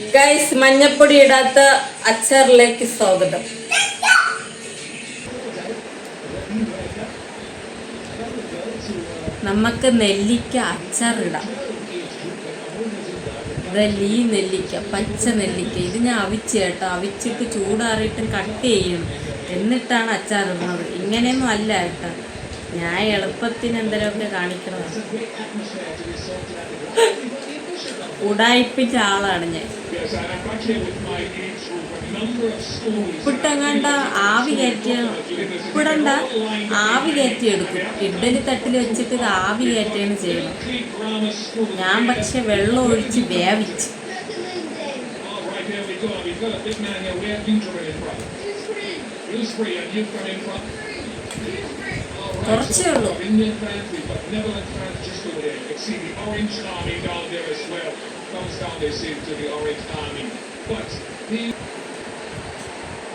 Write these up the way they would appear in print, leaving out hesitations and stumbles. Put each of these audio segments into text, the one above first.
Guys, മഞ്ഞപ്പൊടി ഇടാത്ത അച്ചാറിലേക്ക് സ്വാഗതം. നമുക്ക് നെല്ലിക്ക അച്ചാറിടാം. ഇതല്ല ഈ നെല്ലിക്ക, പച്ച നെല്ലിക്ക. ഇത് ഞാൻ അവിച്ചേട്ടോ, അവിച്ചിട്ട് ചൂടാറിയിട്ട് കട്ട് ചെയ്യണം, എന്നിട്ടാണ് അച്ചാറിടുന്നത്. ഇങ്ങനെയൊന്നും അല്ല കേട്ടോ, ഞാൻ എളുപ്പത്തിന് എന്തെങ്കിലുമൊക്കെ കാണിക്കണതാണ്. ഉടായിപ്പിച്ച ആളാണ് ഞാൻ. ഉപ്പിട്ടങ്ങാണ്ട ആവി കയറ്റിയ ഉപ്പിടണ്ട, ആവി കയറ്റി എടുക്കും. ഇഡ്ഡലി തട്ടിൽ വെച്ചിട്ട് ഇത് ആവി കയറ്റുകയാണ് ചെയ്യണം. ഞാൻ പക്ഷെ വെള്ളം ഒഴിച്ച് വേവിച്ച്. കുറച്ചേ ഉള്ളൂ.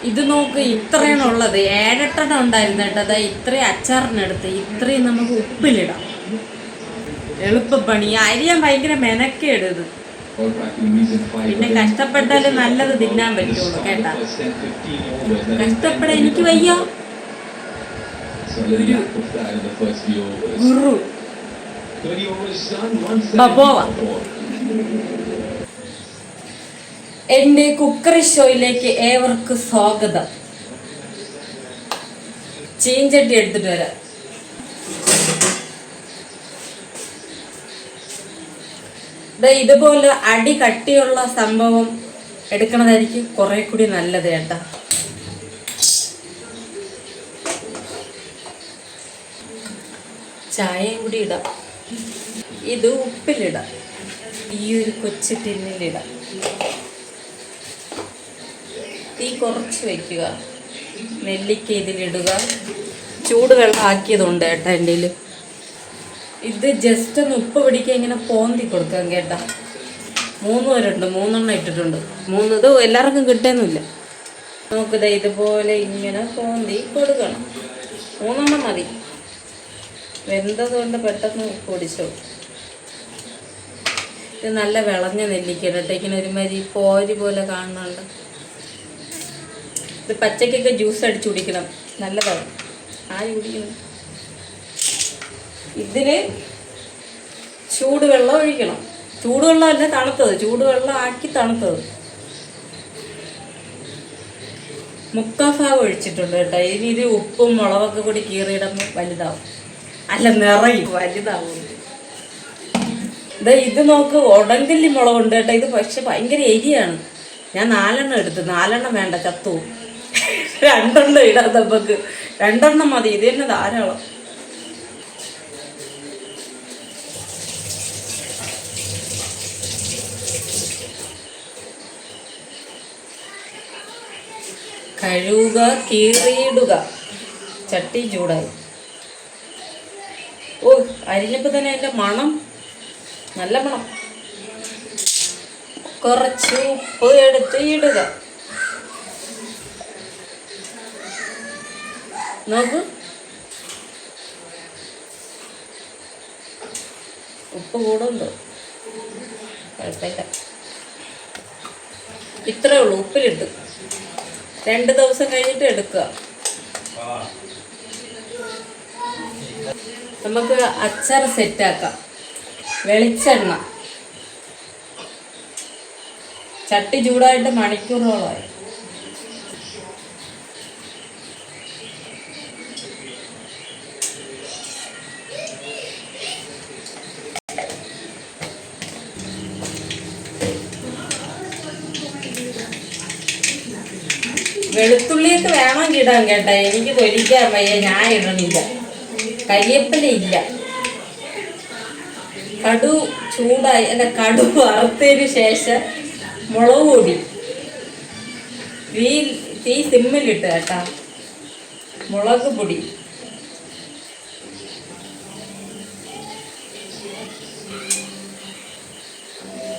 ഇത് നോക്ക്, ഇത്രയാണ് ഉള്ളത്. 7-8 ഉണ്ടായിരുന്നു കേട്ടോ. അതാ ഇത്രയും അച്ചാറിനടുത്ത് ഇത്രയും നമുക്ക് ഉപ്പിലിടാം. എളുപ്പപ്പണി. അരിയാൻ ഭയങ്കര മെനക്കേട് ഇത്. പിന്നെ കഷ്ടപ്പെട്ടാലും നല്ലത് തിന്നാൻ പറ്റുള്ളൂ കേട്ടാ. കഷ്ടപ്പെടാൻ എനിക്ക് വയ്യ. ഗുരു ബബോവ. എൻ്റെ കുക്കറി ഷോയിലേക്ക് ഏവർക്കും സ്വാഗതം. ചീഞ്ചട്ടി എടുത്തിട്ട് വരാം. ഇതുപോലെ അടി കട്ടിയുള്ള സംഭവം എടുക്കണതായിരിക്കും കുറെ കൂടി നല്ലത് കേട്ടാ. ചായയും കൂടി ഇടാം. ഇത് ഉപ്പിലിടാം. ഈ ഒരു കൊച്ചു ടിന്നിലിടാം. തീ കുറച്ച് വയ്ക്കുക. നെല്ലിക്ക ഇതിലിടുക. ചൂടുവെള്ളം ആക്കിയതുണ്ട് കേട്ടോ എൻ്റെ കയ്യിൽ. ഇത് ജസ്റ്റ് ഒന്ന് ഉപ്പ് പിടിക്കുക, ഇങ്ങനെ പോന്തി കൊടുക്കാം കേട്ടാ. 3 പേരുണ്ട്, 3 ഇട്ടിട്ടുണ്ട്. 3 ഇത് എല്ലാവർക്കും കിട്ടുന്നില്ല. നോക്കുക, ഇതുപോലെ ഇങ്ങനെ പോന്തി കൊടുക്കണം. 3 മതി. വെന്തത് കൊണ്ട് പെട്ടെന്ന് പൊടിച്ചോ. ഇത് നല്ല വിളഞ്ഞ നെല്ലിക്കയാണ് കേട്ടോ. ഇങ്ങനെ ഒരുമാതിരി പോരി പോലെ കാണുന്നുണ്ട്. ഇത് പച്ചക്കൊക്കെ ജ്യൂസ് അടിച്ചു കുടിക്കണം, നല്ലതാണ്. ആര് കുടിക്കണം? ഇതിന് ചൂടുവെള്ളം ഒഴിക്കണം. ചൂടുവെള്ളം അല്ല, തണുത്തത്. ചൂടുവെള്ളം ആക്കി തണുത്തത്. 3/4 ഭാഗം ഒഴിച്ചിട്ടുണ്ട് കേട്ടോ. ഇനി ഇത് ഉപ്പും മുളകൊക്കെ കൂടി കീറിയിടുമ്പോൾ വലുതാവും. അല്ല, നിറയും, വലുതാവും. ഇത് നോക്ക്, ഉടങ്കല്ലി മുളകുണ്ട് കേട്ടോ. ഇത് പക്ഷെ ഭയങ്കര എരിയാണ്. ഞാൻ 4 എടുത്തു. 4 വേണ്ട, ചത്തു. 2 ഇടാം നമുക്ക്. 2 മതി. ഇത് തന്നെ ധാരാളം. കഴുകുക, കീറിയിടുക. ചട്ടി ചൂടായി. ഓ, അരിഞ്ഞപ്പോൾ തന്നെ അതിൻ്റെ മണം, നല്ല മണം. കുറച്ച് ഉപ്പ് എടുത്ത് ഇടുക. നോക്കൂ, ഉപ്പ് കൂടുണ്ടോ? കുഴപ്പമില്ല. ഇത്രേ ഉള്ളൂ. ഉപ്പിലിട്ട് 2 ദിവസം കഴിഞ്ഞിട്ട് എടുക്കുക. നമുക്ക് അച്ചാർ സെറ്റാക്കാം. വെളിച്ചെണ്ണ. ചട്ടി ചൂടായിട്ട് മണിക്കൂറുകളായി. വെളുത്തുള്ളിയൊക്കെ വേണമെങ്കിൽ ഇടാൻ കേട്ടാ. എനിക്ക് പൊരിക്കാൻ വയ്യ, ഞാൻ ഇടണില്ല. കരിയേപ്പില ഇല്ല. കടു ചൂടായി, അല്ല, കടു വറുത്തതിന് ശേഷം മുളക് പൊടി തീ സിമ്മിലിട്ട് കേട്ടാ. മുളക് പൊടി,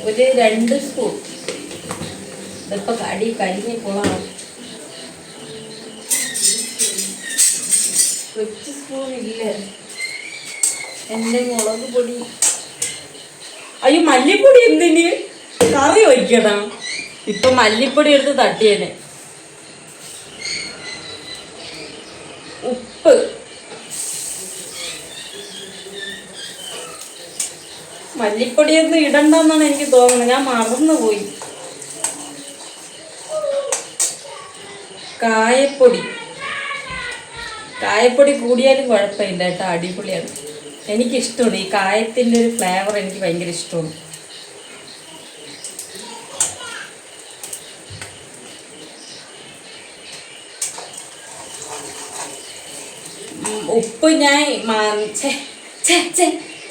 ഒരു 2 സ്പൂൺ. ഇതിപ്പോൾ കരിഞ്ഞ് കൊള്ളാം. 8 സ്പൂൺ ഇല്ല. എൻ്റെ മുളക് പൊടി. അയ്യോ, മല്ലിപ്പൊടി എന്തിന്? കറി വയ്ക്കണം. ഇപ്പൊ മല്ലിപ്പൊടി എടുത്ത് തട്ടിയേനെ. ഉപ്പ്, മല്ലിപ്പൊടിയൊന്നും ഇടണ്ടെന്നാണ് എനിക്ക് തോന്നുന്നത്, ഞാൻ മറന്നുപോയി. കായപ്പൊടി, കായപ്പൊടി കൂടിയാലും കുഴപ്പമില്ല കേട്ടോ, അടിപൊളിയാണ്. എനിക്കിഷ്ടമാണ് ഈ കായത്തിൻ്റെ ഒരു ഫ്ലേവർ, എനിക്ക് ഭയങ്കര ഇഷ്ടമാണ്. ഉപ്പ് ഞാൻ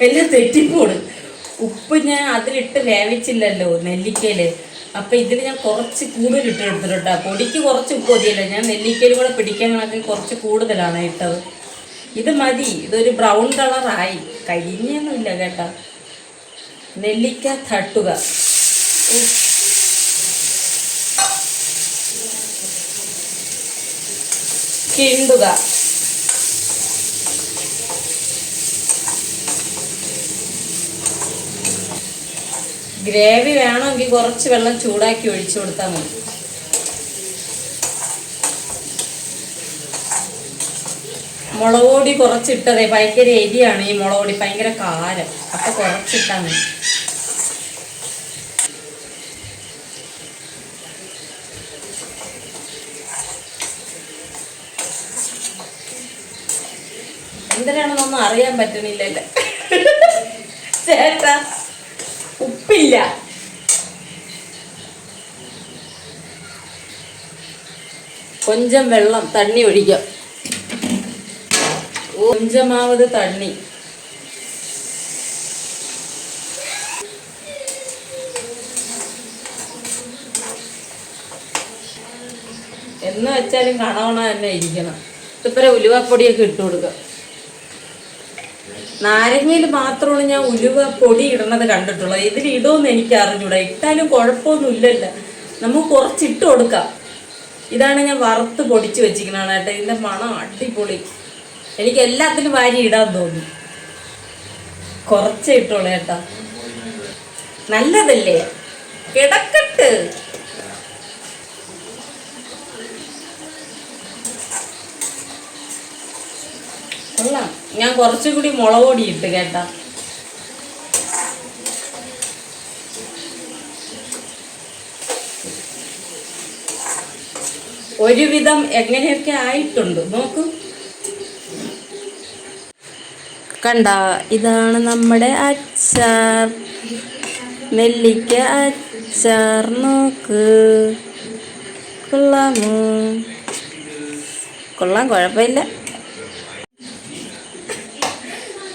എല്ലാം തെറ്റിപ്പോണ്. ഉപ്പ് ഞാൻ അതിലിട്ട് വേവിച്ചില്ലല്ലോ നെല്ലിക്കയില്, അപ്പം ഇതിൽ ഞാൻ കുറച്ച് കൂടുതൽ എടുത്തിട്ടുണ്ടാ. പൊടിക്ക് കുറച്ച് ഉപ്പ് മതിയല്ലോ, ഞാൻ നെല്ലിക്കയിലും കൂടെ പിടിക്കാൻ കണക്ക് കുറച്ച് കൂടുതലാണ് ഇട്ടത്. ഇത് മതി, ഇതൊരു ബ്രൗൺ കളറായി, കരിഞ്ഞൊന്നുമില്ല കേട്ടോ. നെല്ലിക്ക തട്ടുക, കിണ്ടുക. ഗ്രേവി വേണമെങ്കിൽ കുറച്ച് വെള്ളം ചൂടാക്കി ഒഴിച്ചു കൊടുത്താൽ മതി. മുളക് പൊടി കുറച്ചിട്ടതേ, ഭയങ്കര എരിയാണ് ഈ മുളക് പൊടി, ഭയങ്കര കാരം, അപ്പം കുറച്ചിട്ടാൽ മതി. എന്തിനാണെന്നൊന്നും അറിയാൻ പറ്റണില്ലല്ലേ ചേട്ടാ. ഉപ്പില്ല, കൊഞ്ചം വെള്ളം തണ്ണി ഒഴിക്കാം, കൊഞ്ചമാവത് തണ്ണി. എന്ന് വെച്ചാലും കണവണ തന്നെ ഇരിക്കണം. ഇപ്പറ ഉലുവപ്പൊടിയൊക്കെ ഇട്ട് കൊടുക്കുക. നാരങ്ങയിൽ മാത്രമാണ് ഞാൻ ഉലുവ പൊടി ഇടണത് കണ്ടിട്ടുള്ളത്, ഇതിൽ ഇടുമെന്ന് എനിക്ക് അറിഞ്ഞൂടാ. ഇട്ടാലും കുഴപ്പമൊന്നുമില്ലല്ലോ, നമുക്ക് കുറച്ചിട്ട് കൊടുക്കാം. ഇതാണ് ഞാൻ വറുത്ത് പൊടിച്ച് വെച്ചിരിക്കണതാണ് കേട്ടോ, ഇതിൻ്റെ മണം അടിപൊളി. എനിക്ക് എല്ലാത്തിനും വാരി ഇടാൻ തോന്നി, കുറച്ചേ ഇട്ടോളൂ കേട്ടോ, നല്ലതല്ലേ, കിടക്കട്ട്. കൊള്ളാം. ഞാൻ കുറച്ചും കൂടി മുളക് പൊടി ഇട്ട് കേട്ടാ. ഒരുവിധം എങ്ങനെയൊക്കെ ആയിട്ടുണ്ട് നോക്കൂ, കണ്ട. ഇതാണ് നമ്മുടെ അച്ചാർ, നെല്ലിക്ക അച്ചാർ. നോക്ക്, കൊള്ളാമോ? കൊള്ളാം, കുഴപ്പമില്ല.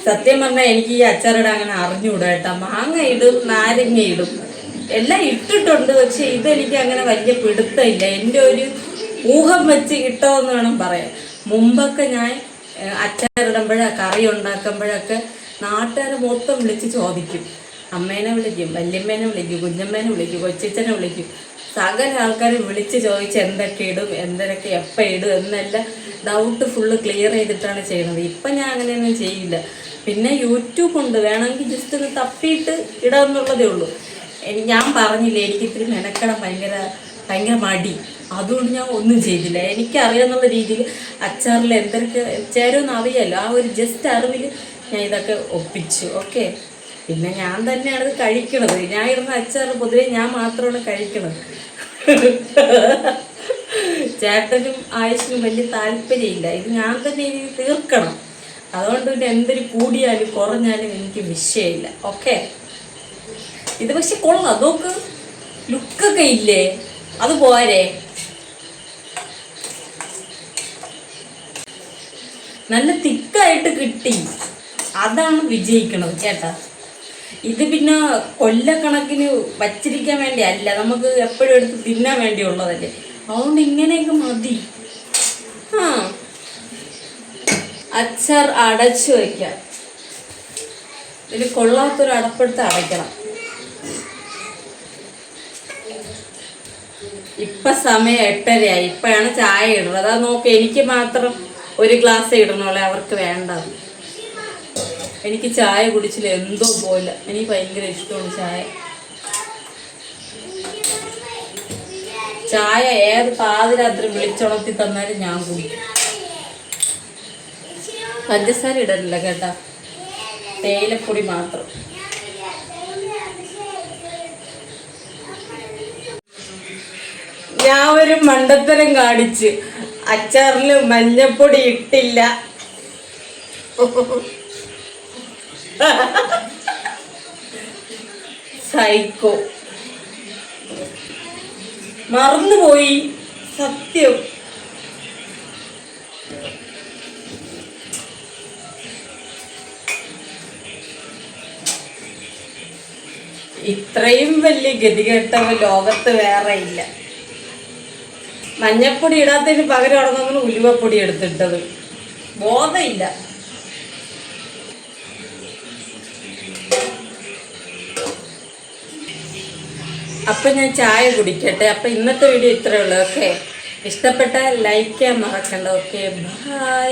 സത്യം പറഞ്ഞാൽ എനിക്ക് ഈ അച്ചാറിടാൻ അങ്ങനെ അറിഞ്ഞുകൂടാ കേട്ടോ. മാങ്ങ ഇടും, നാരങ്ങ ഇടും, എല്ലാം ഇട്ടിട്ടുണ്ട്. പക്ഷെ ഇതെനിക്ക് അങ്ങനെ വലിയ പിടുത്തമില്ല, എൻ്റെ ഒരു ഊഹം വെച്ച് ഇട്ടോന്ന് വേണം പറയാൻ. മുമ്പൊക്കെ ഞാൻ അച്ചാറിടുമ്പോഴോ കറി ഉണ്ടാക്കുമ്പോഴൊക്കെ നാട്ടുകാരെ മൊത്തം വിളിച്ച് ചോദിക്കും. അമ്മേനെ വിളിക്കും, വല്യമ്മേനെ വിളിക്കും, കുഞ്ഞമ്മേനെ വിളിക്കും, കൊച്ചച്ഛനെ വിളിക്കും. സകല ആൾക്കാർ വിളിച്ച് ചോദിച്ച് എന്തൊക്കെ ഇടും, എന്തൊക്കെ എപ്പോൾ ഇടും എന്നെല്ലാം ഡൗട്ട് ഫുള്ള് ക്ലിയർ ചെയ്തിട്ടാണ് ചെയ്യുന്നത്. ഇപ്പം ഞാൻ അങ്ങനെയൊന്നും ചെയ്യില്ല. പിന്നെ യൂട്യൂബ് ഉണ്ട്, വേണമെങ്കിൽ ജസ്റ്റ് ഒന്ന് തപ്പിയിട്ട് ഇടാമെന്നുള്ളതേ ഉള്ളൂ. ഞാൻ പറഞ്ഞില്ലേ, എനിക്ക് ഇത്തിരി മെനക്കണം ഭയങ്കര മടി, അതുകൊണ്ട് ഞാൻ ഒന്നും ചെയ്തില്ല. എനിക്കറിയാമെന്നുള്ള രീതിയിൽ അച്ചാറിൽ എന്തൊക്കെ ചേരുമെന്ന് അറിയാമല്ലോ, ആ ഒരു ജസ്റ്റ് അറിവിൽ ഞാൻ ഇതൊക്കെ ഒപ്പിച്ചു. ഓക്കെ, പിന്നെ ഞാൻ തന്നെയാണ് ഇത് കഴിക്കണത്. ഞാൻ ഇടുന്ന അച്ചാർ പൊതുവെ ഞാൻ മാത്രമാണ് കഴിക്കണത്. ചേട്ടനും ആയുഷിനും വലിയ താല്പര്യമില്ല, ഇത് ഞാൻ തന്നെ ഇനി തീർക്കണം. അതുകൊണ്ട് പിന്നെ എന്തൊരു കൂടിയാലും കുറഞ്ഞാലും എനിക്ക് വിഷയമില്ല. ഓക്കെ, ഇത് പക്ഷെ കൊള്ളാം, നോക്ക്, ലുക്കൊക്കെ ഇല്ലേ, അത് പോരെ. നല്ല തിക്കായിട്ട് കിട്ടി, അതാണ് വിജയിക്കണത് കേട്ടാ. ഇത് പിന്നെ കൊല്ലക്കണക്കിന് വച്ചിരിക്കാൻ വേണ്ടി അല്ല, നമുക്ക് എപ്പോഴും എടുത്ത് തിന്നാൻ വേണ്ടിയുള്ളതല്ലേ, അതുകൊണ്ട് ഇങ്ങനെയൊക്കെ മതി. ആ, അച്ചാർ അടച്ചു വയ്ക്കാം. ഇതിൽ കൊള്ളാത്തൊരു അടപ്പെടുത്ത് അടയ്ക്കണം. ഇപ്പം സമയം 8:30 ഇപ്പോഴാണ് ചായ ഇടുന്നത്. അതാ നോക്ക്, എനിക്ക് മാത്രം ഒരു ഗ്ലാസ് ഇടണോളെ, അവർക്ക് വേണ്ട. എനിക്ക് ചായ കുടിച്ചില്ല എന്തോ പോലെ, എനിക്ക് ഭയങ്കര ഇഷ്ടമാണ് ചായ. ചായ ഏത് പാതിരാത്രി വിളിച്ചുണർത്തി തന്നാലും ഞാൻ കുടിക്കും. പഞ്ചസാര ഇടലില്ല കേട്ടാ, തേയിലപ്പൊടി മാത്രം. ഞാൻ ഒരു മണ്ടത്തരം കാണിച്ച് അച്ചാറില് മഞ്ഞപ്പൊടി ഇട്ടില്ല. സൈക്കോ, മറന്നുപോയി സത്യം. ഇത്രയും വലിയ ഗതികെട്ടവ ലോകത്ത് വേറെ ഇല്ല. മഞ്ഞപ്പൊടി ഇടാത്തതിന് പകരം നമ്മൾ ഉലുവപ്പൊടി എടുത്തിട്ടത്, ബോധമില്ല. അപ്പം ഞാൻ ചായ കുടിക്കട്ടെ. അപ്പം ഇന്നത്തെ വീഡിയോ ഇത്രയേ ഉള്ളൂ. ഓക്കെ, ഇഷ്ടപ്പെട്ടാൽ ലൈക്ക് ചെയ്യാൻ മറക്കണ്ട. Okay, by.